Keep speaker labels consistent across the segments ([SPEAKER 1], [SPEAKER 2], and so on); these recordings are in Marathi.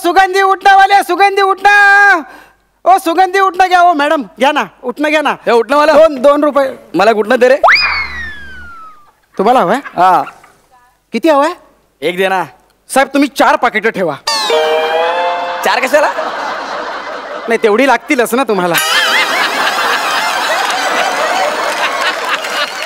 [SPEAKER 1] सुगंधी उठणावाले, सुगंधी उठणं. ओ सुगंधी उठणं घ्या. ओ मॅडम घ्या ना, उठणं घ्या ना.
[SPEAKER 2] हे उठणं मला
[SPEAKER 1] 2 रुपये.
[SPEAKER 2] मला कुठनं दे रे.
[SPEAKER 1] तुम्हाला हवंय?
[SPEAKER 2] हा
[SPEAKER 1] किती हवंय?
[SPEAKER 2] 1 दे ना.
[SPEAKER 1] साहेब तुम्ही 4 पाकिटं ठेवा.
[SPEAKER 2] 4 कशाला?
[SPEAKER 1] नाही तेवढी लागतीलच ना तुम्हाला.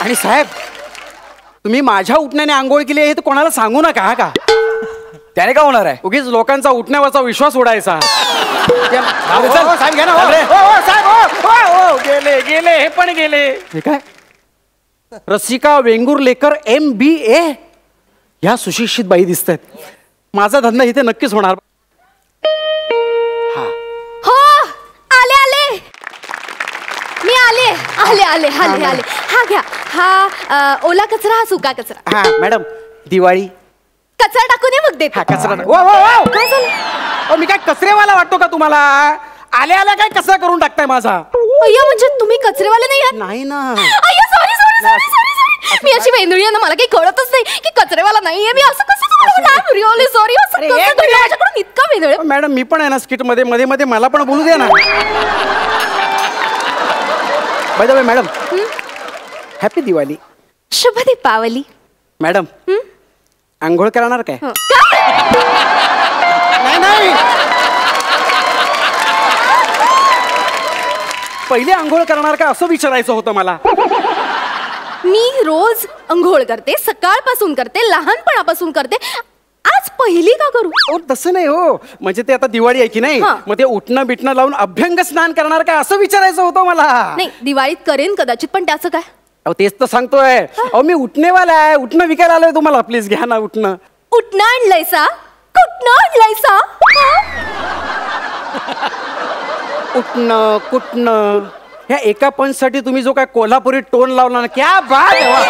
[SPEAKER 1] आणि साहेब तुम्ही माझ्या उठण्याने आंघोळ केली हे तर कोणाला सांगू नका हा का.
[SPEAKER 2] त्याने का होणार आहे?
[SPEAKER 1] उगीच लोकांचा उठण्यावरचा विश्वास उडायचा.
[SPEAKER 2] साहेब घ्या ना.
[SPEAKER 1] गेले गेले हे पण गेले. हे काय रसिका वेंगुर्लेकर MBA ह्या सुशिक्षित बाई दिसत आहेत. माझा धंदा इथे नक्कीच होणार.
[SPEAKER 3] हो आले आले मी आले आले आले आले आले. हा घ्या. हा ओला कचरा, हा सुका कचरा.
[SPEAKER 1] हा मॅडम दिवाळी
[SPEAKER 3] कचरा टाकून ये मग देते.
[SPEAKER 1] हा कचरा.
[SPEAKER 3] काय झालं?
[SPEAKER 1] मी काय कचरेवाला वाटतो का तुम्हाला? आल्या आल्या काय कचरा करून टाकताय माझा?
[SPEAKER 3] अय्या म्हणजे तुम्ही कचरेवाले नाही आहात?
[SPEAKER 1] नाही ना.
[SPEAKER 3] अय्या sorry sorry sorry sorry sorry. मी अशी वेंदुळी आहे ना, मला काही कळतच नाही की कचरेवाला नाहीये. मी असं कसं रिअली सॉरी. असं कसं घडलं माझ्याकडून? इतका वेंदुळी.
[SPEAKER 1] मॅडम मी पण आहे ना स्किट मध्ये मध्ये मध्ये मला पण बोलू द्या ना. By the way madam happy Diwali.
[SPEAKER 3] शुभ दीपावली.
[SPEAKER 1] मॅडम आंघोळ करणार काय? नाही नाही पहिले आंघोळ करणार का असं विचारायचं होतं मला.
[SPEAKER 3] मी रोज अंघोळ करते, सकाळपासून करते, लहानपणापासून करते. आज पहिली का करू?
[SPEAKER 1] तसं नाही हो. म्हणजे ते आता दिवाळी आहे की नाही, मग ते उठणं बिटणं लावून अभ्यंग स्नान करणार काय असं विचारायचं होतं मला.
[SPEAKER 3] नाही दिवाळीत करेन कदाचित, पण त्याचं काय?
[SPEAKER 1] अहो तेच तर सांगतोय. अहो मी उठणेवाला आहे, उठणं विकायला आलोय तुम्हाला. प्लीज घ्या ना उठणं.
[SPEAKER 3] उठणं आणलंयसा? कुठनं आणलंयसा?
[SPEAKER 1] उठणं कुठणं ह्या एका पंचसाठी तुम्ही जो काय कोल्हापुरी टोन लावला ना, क्या बात आहे वा.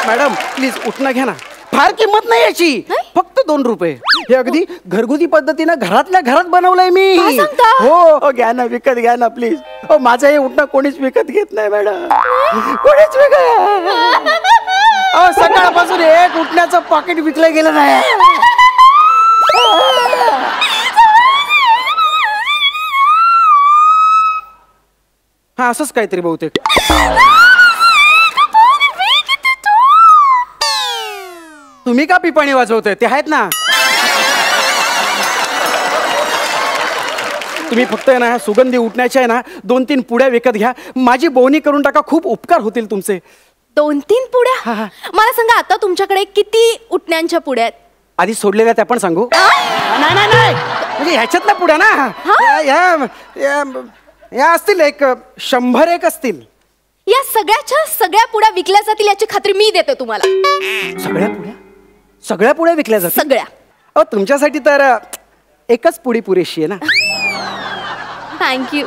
[SPEAKER 1] मॅडम प्लीज उठणं घ्या ना. फार किंमत नाही याची, फक्त 2 रुपये. हे अगदी घरगुती पद्धतीनं घरातल्या घरात बनवलंय मी. हो घ्या ना, विकत घ्या ना प्लीज. माझं हे उठणं कोणीच विकत घेत नाही मॅडम, कोणीच विकत. सकाळपासून एक उठण्याचं पॉकेट विकलं गेलं नाही. हा असंच काहीतरी बहुतेक. तुम्ही का पिपाणी वाजवतोय? ते आहेत ना. तुम्ही फक्त आहे ना सुगंधी उठण्याच्या आहे ना 2-3 पुड्या विकत घ्या. माझी बोवणी करून टाका, खूप उपकार होतील तुमचे.
[SPEAKER 3] 2-3 पुड्या? मला सांगा आता तुमच्याकडे किती उठण्यांच्या पुड्या आहेत?
[SPEAKER 1] आधी सोडलेल्या त्या पण सांगू? नाही नाही नाही म्हणजे ह्याच्यातल्या पुड्या ना या असतील एक 100 असतील.
[SPEAKER 3] या सगळ्या पुड्या विकल्या जातील याची खात्री मी देते तुम्हाला.
[SPEAKER 1] सगळ्या पुड्या विकल्या जातील?
[SPEAKER 3] सगळ्या.
[SPEAKER 1] अहो तुमच्यासाठी तर एकच पुडी पुरेशी आहे ना.
[SPEAKER 3] थँक्यू.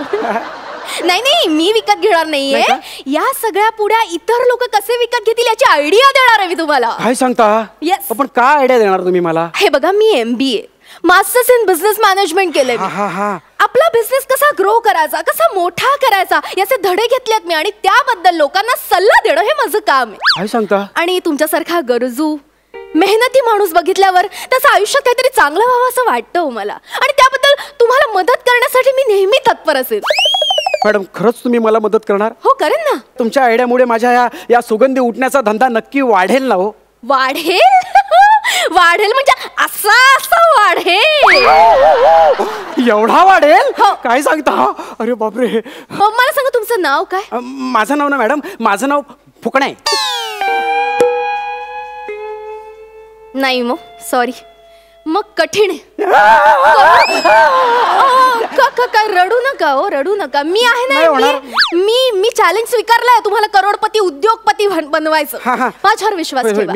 [SPEAKER 3] नाही नाही मी विकत घेणार नाहीये. या सगळ्या पुड्या इतर लोक कसे विकत घेतील याची आयडिया देणार आहे मी तुम्हाला.
[SPEAKER 1] काय सांगता?
[SPEAKER 3] येस.
[SPEAKER 1] पण काय आयडिया देणार तुम्ही मला?
[SPEAKER 3] हे बघा मी MBA masters in business management केलंय. आपला बिझनेस कसा ग्रो करायचा, कसा मोठा करायचा याचे धडे घेतलेत मी, आणि त्याबद्दल लोकांना सल्ला देणं हे माझं काम आहे.
[SPEAKER 1] काय सांगता? आणि
[SPEAKER 3] तुमच्यासारखा गरजू मेहनती माणूस बघितल्यावर त्याचं आयुष्यात काहीतरी चांगलं व्हावं असं वाटतं मला, आणि त्याबद्दल तुम्हाला मदत करण्यासाठी मी नेहमी तत्पर असेल.
[SPEAKER 1] मॅडम खरंच तुम्ही मला मदत करणार?
[SPEAKER 3] हो करेन ना.
[SPEAKER 1] तुमच्या आयडियामुळे माझ्या या सुगंधी उठण्याचा धंदा नक्की वाढेल ना? हो
[SPEAKER 3] वाढेल. वाढेल म्हणजे असा वाढेल.
[SPEAKER 1] एवढा वाढेल? काय सांगता? अरे बापरे.
[SPEAKER 3] मला सांगा तुमचं नाव काय?
[SPEAKER 1] माझं नाव ना मॅडम, माझं नाव फुकणं आहे.
[SPEAKER 3] नाही मग सॉरी, मग कठीण आहे. काय रडू नका हो, रडू नका. मी आहे ना, मी चॅलेंज स्वीकारलाय तुम्हाला करोडपती उद्योगपती बनवायचं. माझ्यावर विश्वास ठेवा.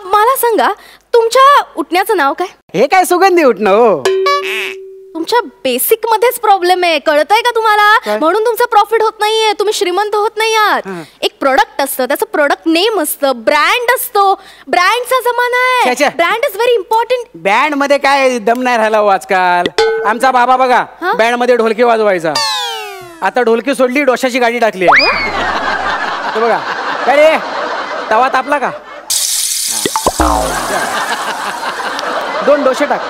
[SPEAKER 3] मला सांगा तुमच्या उठण्याचं नाव काय?
[SPEAKER 1] हे काय सुगंधी उठणं हो.
[SPEAKER 3] तुमच्या बेसिक मध्येच प्रॉब्लेम आहे, कळतंय का तुम्हाला? म्हणून तुमचं प्रॉफिट होत नाहीये, तुम्ही श्रीमंत होत नाही आहात. एक प्रोडक्ट असतं, त्याचं प्रोडक्ट नेम असतं, ब्रँड असतो. ब्रँडचा जमाना आहे. Brand is very important.
[SPEAKER 1] Band मध्ये काय दम नाही राहिला हो आजकाल. आमचा बाबा बघा बँड मध्ये ढोलकी वाजवायचा, आता ढोलकी सोडली, डोशाची गाडी टाकली आहे. बघा काय रे, तवा तापला का? 2 डोसे टाक.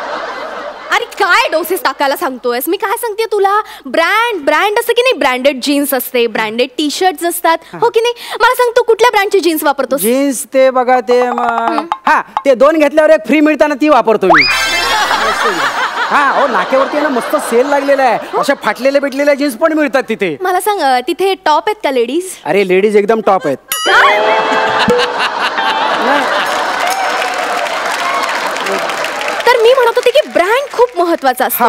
[SPEAKER 3] अरे काय डोसेस टाकायला सांगतोयस? मी काय सांगते तुला, ब्रँड असं की नाही, ब्रँडेड जीन्स असते, ब्रँडेड टी शर्ट असतात, हो की नाही? मला सांग तू कुठल्या ब्रँडची जीन्स वापरतोस?
[SPEAKER 1] जीन्स ते बघा ते हा ते 2 घेतल्यावर 1 फ्री मिळताना ती वापरतो मी. हा हो, नाक्यावरती ना मस्त सेल लागलेला आहे. अशा फाटलेल्या भेटलेल्या जीन्स पण मिळतात तिथे.
[SPEAKER 3] मला सांग तिथे टॉप आहेत का लेडीज?
[SPEAKER 1] अरे लेडीज एकदम टॉप आहेत.
[SPEAKER 3] तर मी म्हणत होते की ब्रँड खूप महत्वाचा असतो.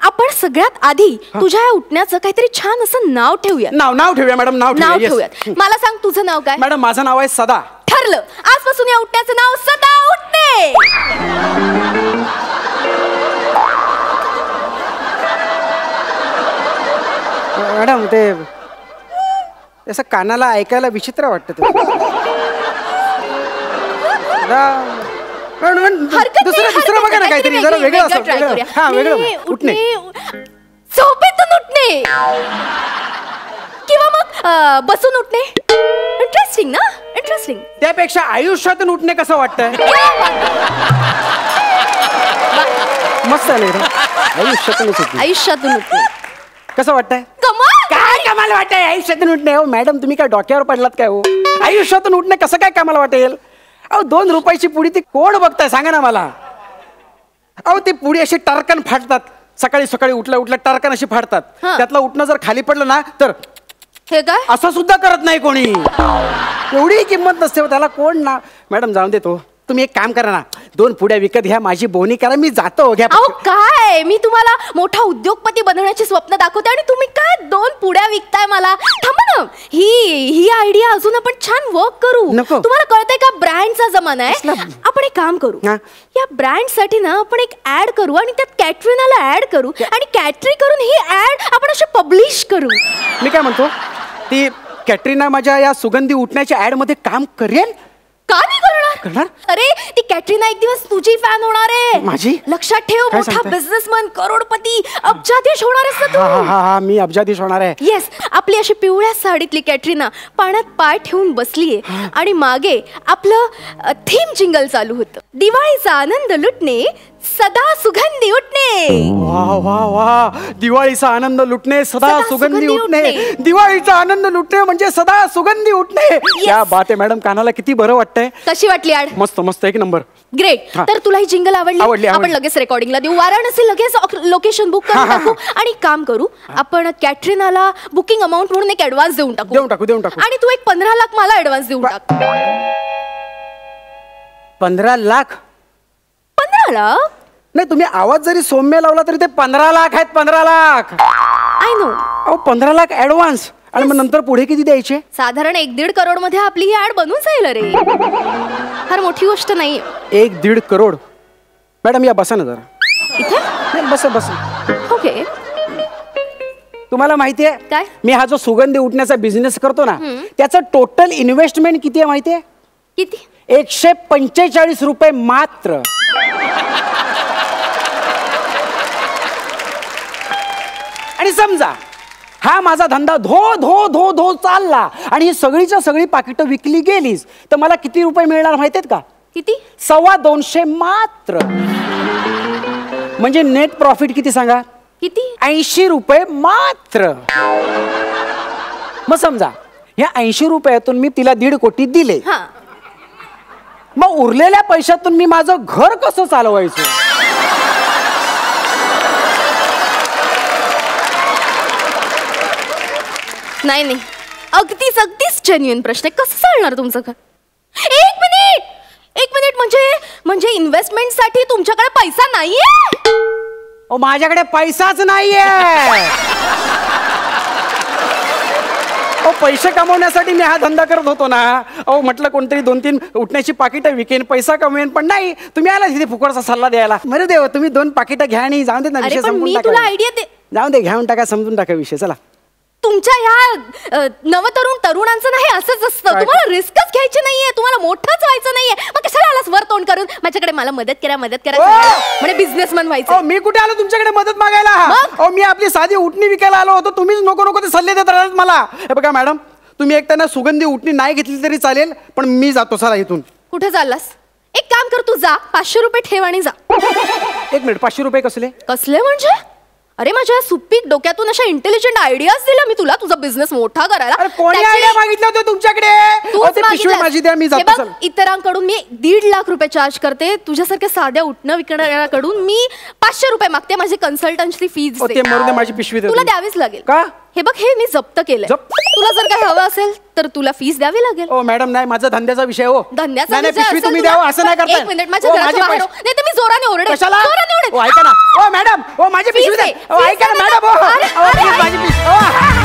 [SPEAKER 3] आपण सगळ्यात आधी तुझ्या या उठण्याचं काहीतरी छान असं नाव ठेवूया.
[SPEAKER 1] नाव ठेवूया मॅडम, नाव
[SPEAKER 3] ठेवूयात. मला सांग तुझं नाव काय?
[SPEAKER 1] मॅडम माझं नाव आहे सदा.
[SPEAKER 3] ठरलं, आजपासून या उठण्याचं नाव सदा उठणे.
[SPEAKER 1] मॅडम ते असं कानाला ऐकायला विचित्र वाटतं. दुसरं बघा ना काहीतरी जरा वेगळं असं. हा वेगळं उठणे,
[SPEAKER 3] झोपेतून उठणे किंवा मग बसून उठणे. इंटरेस्टिंग ना, इंटरेस्टिंग.
[SPEAKER 1] त्यापेक्षा आयुष्यातून उठणे कसं वाटतंय? मस्त आहे ना.
[SPEAKER 3] आयुष्यातून उठणे
[SPEAKER 1] कसं वाटतंय?
[SPEAKER 3] कमाल.
[SPEAKER 1] काय कमाल वाटतंय आयुष्यातून उठणे? हो मॅडम तुम्ही काय डोक्यावर पडलात काय? हो आयुष्यातून उठणे कसं काय कमाल वाटेल? अहो 2 रुपयाची पुडी ती कोण बघताय सांगा ना मला. अहो ती पुडी अशी टरकन फाटतात. सकाळी सकाळी उठल्या टरकन अशी फाटतात. त्यातलं उठणं जर खाली पडलं ना तर
[SPEAKER 3] हे काय
[SPEAKER 1] असं सुद्धा करत नाही कोणी. एवढी किंमत नसते त्याला कोण ना. मॅडम जाऊन देतो, तुम्ही एक काम करा ना, 2 पुड्या विकत घ्या, माझी बोनी करा, मी जातो. घ्या.
[SPEAKER 3] अहो काय, मी तुम्हाला मोठा उद्योगपती बनवण्याचे स्वप्न दाखवते आणि तुम्ही काय 2 पुड्या विकताय मला? थांबा ना, ही आयडिया अजून आपण छान वर्क करू.
[SPEAKER 1] नको.
[SPEAKER 3] तुम्हाला कळतंय का, ब्रँडचा जमाना आहे. आपण एक काम करू, या ब्रँड साठी ना आपण एक ऍड करू आणि त्यात कॅटरीनाला ऍड करू आणि कॅटरी करून ही ऍड आपण अशी पब्लिश करू.
[SPEAKER 1] मी काय म्हणतो, ती कॅटरीना माझ्या या सुगंधी उठण्याच्या ऍड मध्ये काम करेल?
[SPEAKER 3] का नाही करणार? अरे ती कॅटरीना एक दिवस तुझी फॅन होणार आहे.
[SPEAKER 1] माझी?
[SPEAKER 3] लक्षात ठेव, मोठा बिझनेसमन, करोडपती, अब्जाधीश होणार आहेस ना तू.
[SPEAKER 1] हा मी अब्जाधीश होणार आहे.
[SPEAKER 3] येस. आपली अशी पिवळ्या साडीतली कॅटरीना पाण्यात पाय ठेवून बसलीये आणि मागे आपलं थीम जिंगल चालू होतं. दिवाळीचा आनंद लुटणे, सदा सुगंधी उठणे.
[SPEAKER 1] वा वा वा, दिवाळीचा आनंद लुटणे, सदा सुगंधी उठणे. दिवाळीचा आनंद लुटणे म्हणजे सदा सुगंधी उठणे. क्या बात आहे मॅडम, कानाला किती बरं वाटतंय.
[SPEAKER 3] कशी वाटली ऍड?
[SPEAKER 1] मस्त मस्त, एक नंबर.
[SPEAKER 3] ग्रेट. तर तुला ही जिंगल आवडली? आपण लगेच रेकॉर्डिंगला देऊ. वाराणसी लगेच लोकेशन बुक करून टाकू आणि काम करू, आपण कॅटरीनाला बुकिंग अमाऊंट म्हणून एक ऍडव्हान्स देऊन टाकू. आणि तू एक 15 लाख मला ऍडव्हान्स देऊन टाक.
[SPEAKER 1] 15 लाख?
[SPEAKER 3] 15 लाख
[SPEAKER 1] नाही, तुम्ही आवाज जरी सौम्य लावला तरी ते 15 लाख आहेत. 15 लाख.
[SPEAKER 3] I know.
[SPEAKER 1] अहो 15 लाख ऍडव्हान्स आणि मग नंतर पुढे किती द्यायचे?
[SPEAKER 3] साधारण 1-1.5 करोड मध्ये आपली ही ऍड बनून जाईल. अरे फार मोठी गोष्ट नाही.
[SPEAKER 1] 1-1.5 करोड? मॅडम या बसा ना जरा
[SPEAKER 3] इथे.
[SPEAKER 1] बस.
[SPEAKER 3] ओके.
[SPEAKER 1] तुम्हाला माहितीये
[SPEAKER 3] काय?
[SPEAKER 1] मी हा जो सुगंधी उठण्याचा बिझनेस करतो ना, त्याचं टोटल इन्व्हेस्टमेंट किती आहे माहितीये?
[SPEAKER 3] किती?
[SPEAKER 1] 145 रुपये मात्र. आणि समजा हा माझा धंदा धो धो धो धो चालला आणि ही सगळीच्या सगळी पाकिटं विकली गेलीच तर मला किती रुपये मिळणार माहितीयेत का?
[SPEAKER 3] किती?
[SPEAKER 1] 250 मात्र. म्हणजे नेट प्रॉफिट किती सांगा?
[SPEAKER 3] किती?
[SPEAKER 1] 80 रुपये मात्र. मग समजा ह्या 80 रुपयातून मी तिला 1.5 कोटी दिले, मग उरलेल्या पैशातून मी माझं घर कसं चालवायचं?
[SPEAKER 3] नाही, अगदीच जेन्युइन प्रश्न आहे. कसं चालणार तुमचं घर? एक मिनिट म्हणजे इन्व्हेस्टमेंट साठी तुमच्याकडे पैसा नाहीये?
[SPEAKER 1] ओ माझ्याकडे पैसाच नाहीये. ओ पैसे कमवण्यासाठी मी हा धंदा करत होतो ना. अहो म्हटलं कोणतरी 2-3 उठण्याची पाकिटं विकेन, पैसा कमवेन, पण नाही, तुम्ही आला तिथे फुकटचा सल्ला द्यायला. मरे देव, तुम्ही 2 पाकिटं घ्या आणि जाऊन दे ना, विषय संपून टाका.
[SPEAKER 3] तुला आयडिया दे.
[SPEAKER 1] जाऊन दे, घेऊन टाका, समजून टाका विषय. चला.
[SPEAKER 3] तुमच्या ह्या तरुणांचं नाही असंच असतं. तुम्हाला रिस्कच घ्यायची नाहीये, तुम्हाला मोठंच व्हायचं नाहीये. मग कशाला आलास वर तोंड करून माझ्याकडे? मला मदत करा म्हणजे बिझनेसमॅन व्हायचं.
[SPEAKER 1] मी कुठे आलो तुमच्याकडे मदत मागायला? मी आपली साधी उठणी विकायला आलो होतो. तुम्हीच नको ते सल्ले देत राहतात मला. हे बघा मॅडम, तुम्ही एक त्यांना सुगंधी उठणी नाही घेतली तरी चालेल, पण मी जातो. चला इथून.
[SPEAKER 3] कुठे चाललास? एक काम कर, तू जा 500 रुपये ठेव आणि जा.
[SPEAKER 1] 1 मिनिट, 500 रुपये कसले?
[SPEAKER 3] कसले म्हणजे? अरे माझ्या सुपीक डोक्यातून अशा इंटेलिजंट आयडियाज दिल्या मी तुला तुझा बिझनेस मोठा करायला.
[SPEAKER 1] अरे कोणी
[SPEAKER 3] त्याची-
[SPEAKER 1] आयडिया मागितलं होतं तुमच्याकडे?
[SPEAKER 3] तूच
[SPEAKER 1] ते पिशवी
[SPEAKER 3] मागितलंस.
[SPEAKER 1] माझी द्या, मी
[SPEAKER 3] हे
[SPEAKER 1] जातो.
[SPEAKER 3] बघ,
[SPEAKER 1] चल.
[SPEAKER 3] इतरांकडून मी 1.5 लाख रुपये चार्ज करते, तुझ्यासारख्या साध्या उठणं विकणाऱ्याकडून मी 500 रुपये मागते. माझी कन्सल्टन्सी फीज
[SPEAKER 1] ते मरू दे, माझी पिशवी दे
[SPEAKER 3] तुला
[SPEAKER 1] तुम्ही.
[SPEAKER 3] द्यावीच लागेल.
[SPEAKER 1] का?
[SPEAKER 3] हे बघ, हे मी जप्त केलंय. तुला जर काही हवं असेल तर तुला फीस द्यावी लागेल.
[SPEAKER 1] ओ मॅडम, नाही, माझा धंद्याचा विषय हो.
[SPEAKER 3] धंद्याचा
[SPEAKER 1] नाही,
[SPEAKER 3] विषय
[SPEAKER 1] पिशवी
[SPEAKER 3] असेल
[SPEAKER 1] तुम्ही
[SPEAKER 3] तुला-
[SPEAKER 1] द्यावं, असं नाही करता.
[SPEAKER 3] एक मिनिट, माझ्या घराच्या बाहेर हो. नाही तर मी जोराने ओरडेन.
[SPEAKER 1] कशाला?
[SPEAKER 3] जोराने ओरडेन.
[SPEAKER 1] ओ ऐका ना, ओ मॅडम, ओ माझी पिशवी
[SPEAKER 3] Please
[SPEAKER 1] द्या.
[SPEAKER 3] दे.
[SPEAKER 1] ओ ऐका ना
[SPEAKER 3] Please
[SPEAKER 1] मॅडम,
[SPEAKER 3] दे.
[SPEAKER 1] ओ
[SPEAKER 3] अरे,
[SPEAKER 1] ओ,
[SPEAKER 3] अरे,
[SPEAKER 1] please, माझी पिशवी. ओ,